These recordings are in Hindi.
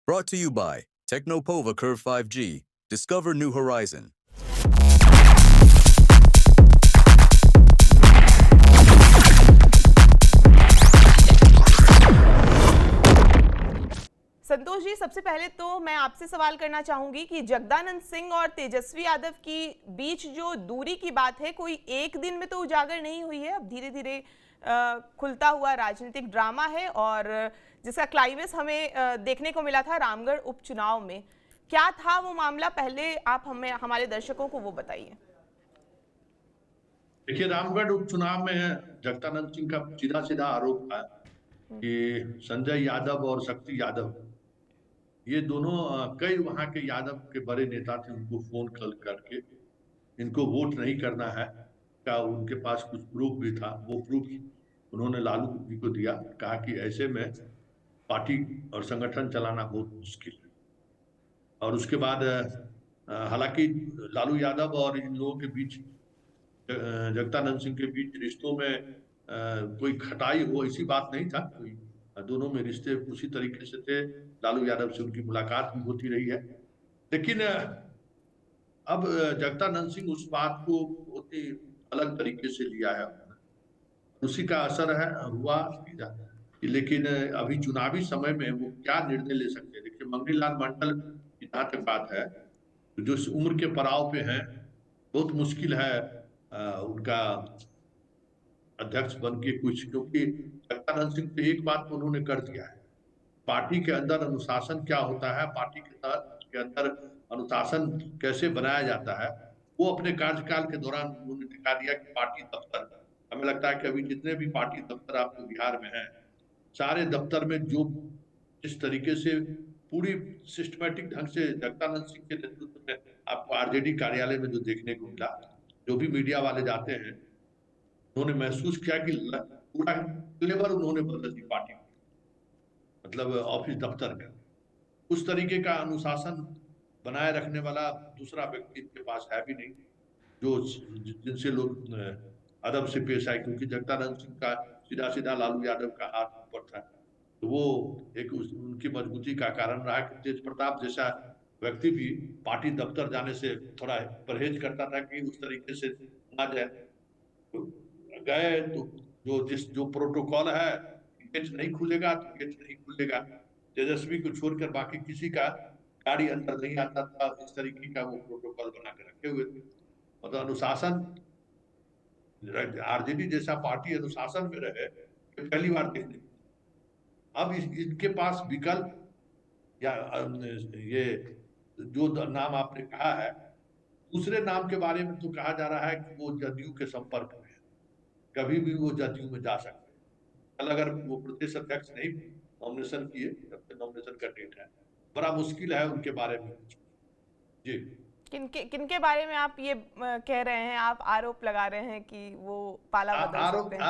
Brought to you by Technopova Curve 5G. Discover new horizon. Santosh ji, सबसे पहले तो मैं आपसे सवाल करना चाहूंगी कि जगदानंद सिंह और तेजस्वी यादव की बीच जो दूरी की बात है, कोई एक दिन में तो उजागर नहीं हुई है। अब धीरे धीरे खुलता हुआ राजनीतिक ड्रामा है और जिसका क्लाइमेक्स हमें देखने को मिला था रामगढ़ उपचुनाव में। क्या था वो मामला, पहले आप हमें हमारे दर्शकों को वो बताइए। देखिए, रामगढ़ उपचुनाव में जगदानंद सिंह का सीधा सीधा आरोप था कि संजय यादव और शक्ति यादव, ये दोनों कई वहां के यादव के बड़े नेता थे, उनको फोन कॉल करके इनको वोट नहीं करना है का उनके पास कुछ प्रूफ भी था। वो प्रूफ उन्होंने लालू जी को दिया, कहा कि ऐसे में पार्टी और संगठन चलाना बहुत मुश्किल है। और उसके बाद हालांकि लालू यादव और इन लोगों के बीच, जगदानंद सिंह के बीच रिश्तों में कोई खटाई हो ऐसी बात नहीं था कोई। दोनों में रिश्ते उसी तरीके से थे। लालू यादव से उनकी मुलाकात भी होती रही है। लेकिन अब जगदानंद सिंह उस बात को बहुत ही अलग तरीके से लिया है, उसी का असर है हुआ। लेकिन अभी चुनावी समय में वो क्या निर्णय ले सकते हैं। देखिए, मंगनी लाल मंडल की जहाँ तक बात है, जो इस उम्र के पड़ाव पे हैं, बहुत मुश्किल है उनका अध्यक्ष बन के कुछ, क्योंकि जगदानंद सिंह पे एक बात तो उन्होंने कर दिया है, पार्टी के अंदर अनुशासन क्या होता है, पार्टी के अंदर अनुशासन कैसे बनाया जाता है, वो अपने कार्यकाल के दौरान उन्होंने दिखा दिया कि पार्टी दफ्तर, हमें लगता है कि अभी जितने भी पार्टी दफ्तर आपको बिहार में हैं, सारे दफ्तर में जो जिस तरीके से पूरी सिस्टमेटिक ढंग से जगदानंद सिंह के नेतृत्व में आपको आरजेडी कार्यालय में जो देखने को मिला, जो भी मीडिया वाले जाते हैं, उन्होंने महसूस किया कि पूरा फ्लेवर उन्होंने बदल दी पार्टी, मतलब ऑफिस दफ्तर का। उस तरीके का अनुशासन बनाए रखने वाला दूसरा व्यक्ति इनके पास है भी नहीं, जो जिनसे लोग अदब से पेश आए, क्योंकि जगदानंद सिंह का सीधा सीधा लालू यादव का हाथ ऊपर था। तो वो एक उनकी मजबूती का कारण रहा कि तेज प्रताप जैसा व्यक्ति भी पार्टी दफ्तर जाने से थोड़ा परहेज करता था कि उस तरीके से ना जाए। तो गए तो जो प्रोटोकॉल है, गेट नहीं खुलेगा तो गेट नहीं खुलेगा, तेजस्वी को छोड़कर बाकी किसी का गाड़ी अंदर नहीं आता था। इस तरीके का वो प्रोटोकॉल बना के रखे हुए थे। मतलब अनुशासन, आरजेडी जैसा पार्टी अनुशासन में रहे, पहली बार देखने। अब इनके पास विकल्प या ये जो नाम आपने कहा है, दूसरे नाम के बारे में तो कहा जा रहा है कि वो जदयू के संपर्क में है, कभी भी वो जदयू में जा सकते हैं। कल अगर वो प्रदेश अध्यक्ष नहीं नॉमिनेशन किए, तब तक नॉमिनेशन का डेट है, बड़ा मुश्किल है उनके बारे में कुछ। जी, किनके बारे में आप ये कह रहे हैं, आप आरोप लगा रहे हैं कि वो पाला बदल सकते हैं?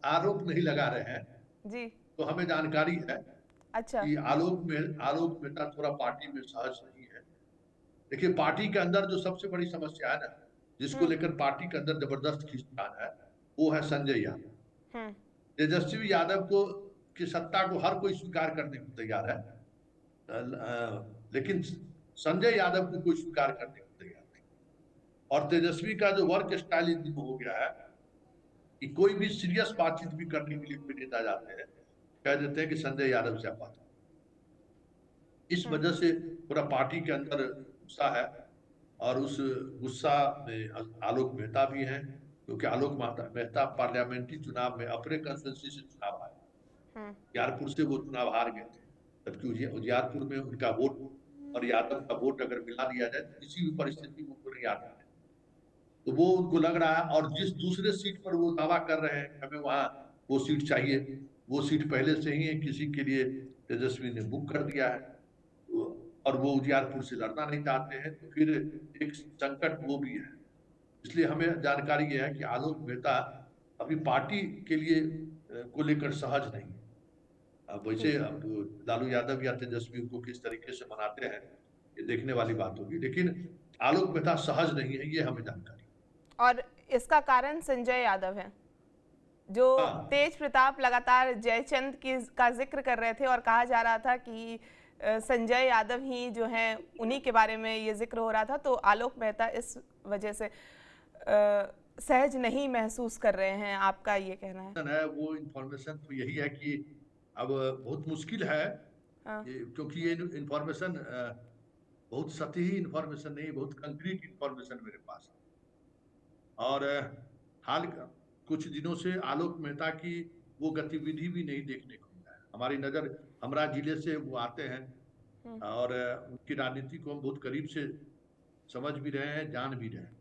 आरोप नहीं लगा रहे हैं जी, तो हमें जानकारी है अच्छा। कि आलोक मेहता थोड़ा पार्टी में सहज नहीं है। देखिए, पार्टी के अंदर जो सबसे बड़ी समस्या है ना, जिसको लेकर पार्टी के अंदर जबरदस्त खींचतान है, वो है संजय यादव। तेजस्वी यादव को की सत्ता को हर कोई स्वीकार करने को तैयार है, लेकिन संजय यादव को कोई स्वीकार करने को तैयार नहीं। और तेजस्वी का जो वर्क स्टाइल हो गया है कि कोई भी सीरियस बातचीत भी करने के लिए कोई नेता जाते हैं, कह देते हैं कि संजय यादव से आप बात। इस वजह से पूरा पार्टी के अंदर गुस्सा है, और उस गुस्सा में आलोक मेहता भी हैं, क्योंकि आलोक मेहता पार्लियामेंट्री चुनाव में अपने कंस्टिट्यूंसी से चुनाव आए, उजियारपुर से वो चुनाव हार गए थे, जबकि उजियारपुर में उनका वोट और यादव का वोट अगर मिला दिया जाए तो किसी भी परिस्थिति में उनको नहीं आता है। तो वो उनको लग रहा है, और जिस दूसरे सीट पर वो दावा कर रहे हैं हमें वहां वो सीट चाहिए, वो सीट पहले से ही किसी के लिए तेजस्वी ने बुक कर दिया है, और वो उजियारपुर से लड़ना नहीं चाहते हैं, तो फिर एक संकट वो भी है। इसलिए हमें जानकारी ये है कि आलोक मेहता अभी पार्टी के लिए को लेकर सहज नहीं है। अब वैसे लालू यादव या तेजस्वी को किस तरीके से मनाते हैं ये देखने वाली बात होगी, लेकिन आलोक मेहता सहज नहीं है, ये हमें जानकारी। और इसका कारण संजय यादव है, जो तेज प्रताप लगातार जयचंद का जिक्र कर रहे थे और कहा जा रहा था कि संजय यादव ही जो हैं उन्हीं के बारे में ये जिक्र हो रहा था, तो आलोक मेहता इस वजह से सहज नहीं महसूस कर रहे हैं, आपका ये कहना है? वो इंफॉर्मेशन तो यही है कि अब बहुत मुश्किल है हाँ। क्योंकि ये इंफॉर्मेशन बहुत सतही इंफॉर्मेशन नहीं, बहुत कंक्रीट इंफॉर्मेशन मेरे पास है। और हाल कुछ दिनों से आलोक मेहता की वो गतिविधि भी नहीं देखने को मिला है। हमारी नज़र हमरा जिले से वो आते हैं और उनकी राजनीति को हम बहुत करीब से समझ भी रहे हैं, जान भी रहे हैं।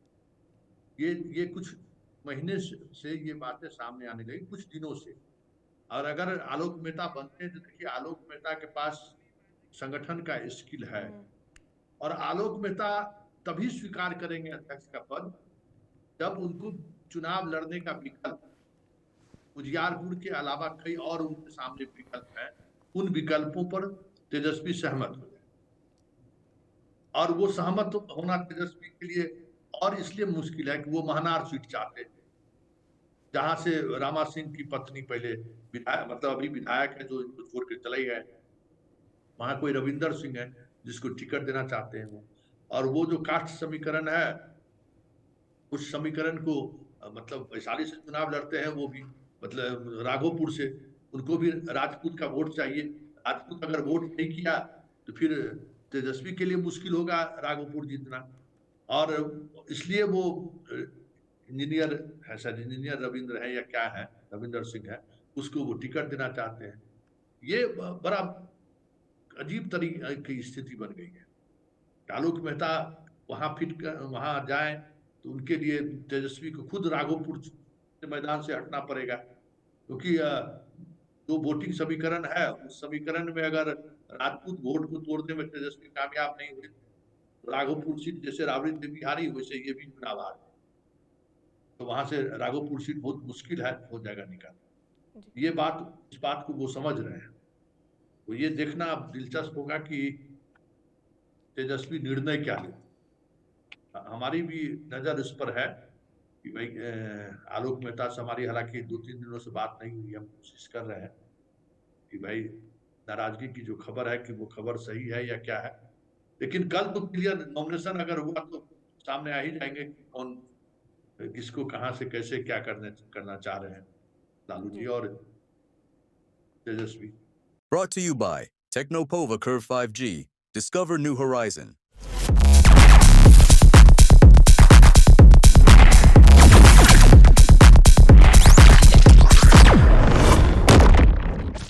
ये कुछ महीने से ये बातें सामने आने लगी, कुछ दिनों से। और अगर आलोक मेहता बनते हैं तो देखिए आलोक मेहता के पास संगठन का स्किल है और आलोक मेहता तभी स्वीकार करेंगे अध्यक्ष का पद जब उनको चुनाव लड़ने का विकल्प उजियारपुर के अलावा कई और उनके सामने विकल्प हैं, उन विकल्पों पर तेजस्वी सहमत हो जाए। और वो सहमत होना तेजस्वी के लिए और इसलिए मुश्किल है कि वो महनार सीट चाहते हैं, जहां से रामा सिंह की पत्नी पहले विधायक, मतलब अभी विधायक है, जो इनको छोड़ के चले गए। वहां कोई रविंदर सिंह है जिसको टिकट देना चाहते हैं वो। और वो जो कास्ट समीकरण है, उस समीकरण को मतलब वैशाली से चुनाव लड़ते हैं वो भी, मतलब राघोपुर से, उनको भी राजपूत का वोट चाहिए। राजपूत अगर वोट नहीं किया तो फिर तेजस्वी के लिए मुश्किल होगा राघोपुर जीतना। और इसलिए वो इंजीनियर है, शायद इंजीनियर रविंद्र है या क्या है, रविंदर सिंह है, उसको वो टिकट देना चाहते हैं। ये बड़ा अजीब तरीके की स्थिति बन गई है। आलोक मेहता वहां जाए तो उनके लिए तेजस्वी को खुद राघोपुर मैदान से हटना पड़ेगा, क्योंकि जो वोटिंग समीकरण है उस समीकरण में अगर राजपूत वोट को तोड़ने में तेजस्वी कामयाब नहीं हुए तो राघोपुर सीट जैसे राबड़ी देवी हारी वैसे ये भी चुनाव हार, तो वहां से राघोपुर सीट बहुत मुश्किल है, हो जाएगा निकाल। इस बात को वो समझ रहे हैं। तो ये देखना अब दिलचस्प होगा कि तेजस्वी निर्णय क्या ले। हमारी भी नजर इस पर है कि भाई आलोक मेहता से हमारी हालांकि 2-3 दिनों से बात नहीं हुई, हम कोशिश कर रहे हैं कि भाई नाराजगी की जो खबर है कि वो खबर सही है या क्या है। लेकिन कल तो क्लियर नॉमिनेशन अगर हुआ तो सामने आ ही जाएंगे कि कौन किसको कहां से कैसे क्या करना चाह रहे हैं, लालू जी और तेजस्वी। Brought to you by Technopova Curve 5G. Discover new horizon.